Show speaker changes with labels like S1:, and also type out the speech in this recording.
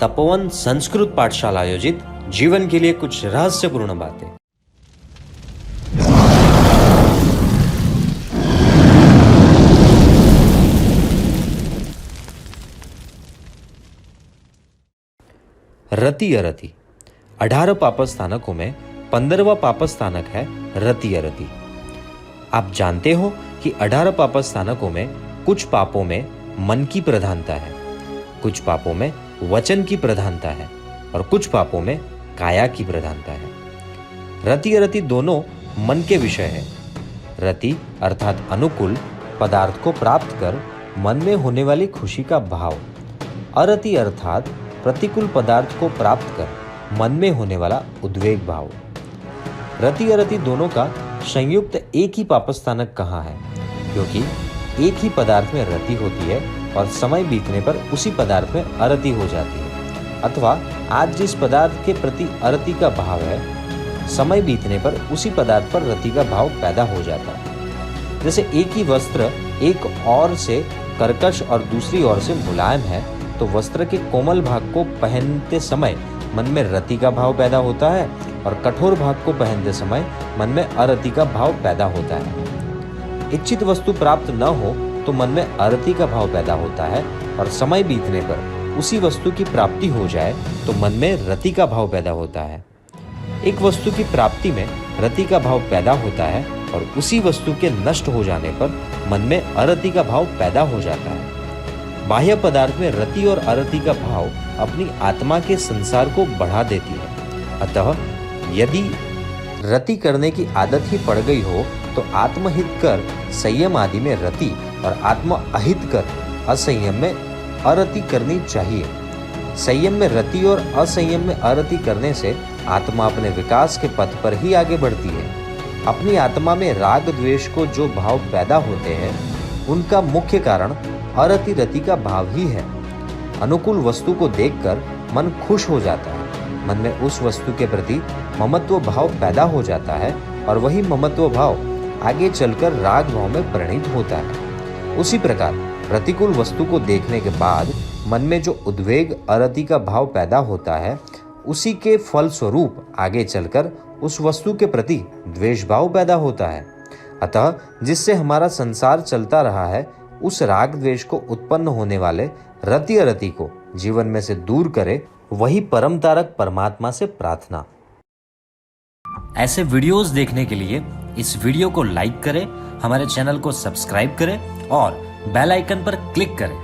S1: तपोवन संस्कृत पाठशाला आयोजित जीवन के लिए कुछ रहस्यपूर्ण बातें। रति अरति 18 पाप स्थानकों में 15वां पाप स्थानक है रति अरति। आप जानते हो कि 18 पाप स्थानकों में कुछ पापों में मन की प्रधानता है, कुछ पापों में वचन की प्रधानता है और कुछ पापों में काया की प्रधानता है। रति अरति दोनों मन के विषय है। रति अर्थात अनुकूल पदार्थ को प्राप्त कर मन में होने वाली खुशी का भाव, अरति अर्थात प्रतिकूल पदार्थ को प्राप्त कर मन में होने वाला उद्वेग भाव। रति अरति दोनों का संयुक्त एक ही पापस्थानक कहाँ है, क्योंकि एक ही पदार्थ में रति होती है और समय बीतने पर उसी पदार्थ में अरति हो जाती है, अथवा आज जिस पदार्थ के प्रति अरति का भाव है, समय बीतने पर उसी पदार्थ पर रति का भाव पैदा हो जाता है। जैसे एक ही वस्त्र एक ओर से कर्कश और दूसरी ओर से मुलायम है, तो वस्त्र के कोमल भाग को पहनते समय मन में रति का भाव पैदा होता है और कठोर भाग को पहनते समय मन में अरति का भाव पैदा होता है। इच्छित वस्तु प्राप्त न हो तो मन में अरति का भाव पैदा होता है और समय बीतने पर उसी वस्तु की प्राप्ति हो जाए तो मन में रति का भाव पैदा होता है। एक वस्तु की प्राप्ति में रति का भाव पैदा होता है और उसी वस्तु के नष्ट हो जाने पर मन में अरति का भाव पैदा हो जाता है। बाह्य पदार्थ में रति और अरति का भाव अपनी आत्मा के संसार को बढ़ा देती है। अतः यदि रति करने की आदत ही पड़ गई हो तो आत्महित कर संयम आदि में रति और आत्म अहित कर असंयम में अरति करनी चाहिए। संयम में रति और असंयम में अरति करने से आत्मा अपने विकास के पथ पर ही आगे बढ़ती है। अपनी आत्मा में राग द्वेष को जो भाव पैदा होते हैं उनका मुख्य कारण अरति रति का भाव ही है। अनुकूल वस्तु को देखकर मन खुश हो जाता है, मन में उस वस्तु के प्रति ममत्व भाव पैदा हो जाता है और वही ममत्व भाव आगे चलकर राग भाव में परिणित होता है। उसी प्रकार प्रतिकूल वस्तु को देखने के बाद मन में जो उद्वेग अरति का भाव पैदा होता है, उसी के फल स्वरूप आगे चलकर उस वस्तु के प्रति द्वेष भाव पैदा होता है। अतः जिससे हमारा संसार चलता रहा है, उस राग द्वेष को उत्पन्न होने वाले रति अरति को जीवन में से दूर करे, वही परम तारक परमात्मा से प्रार्थना। ऐसे वीडियोस देखने के लिए इस वीडियो को लाइक करें, हमारे चैनल को सब्सक्राइब करें और बेल आइकन पर क्लिक करें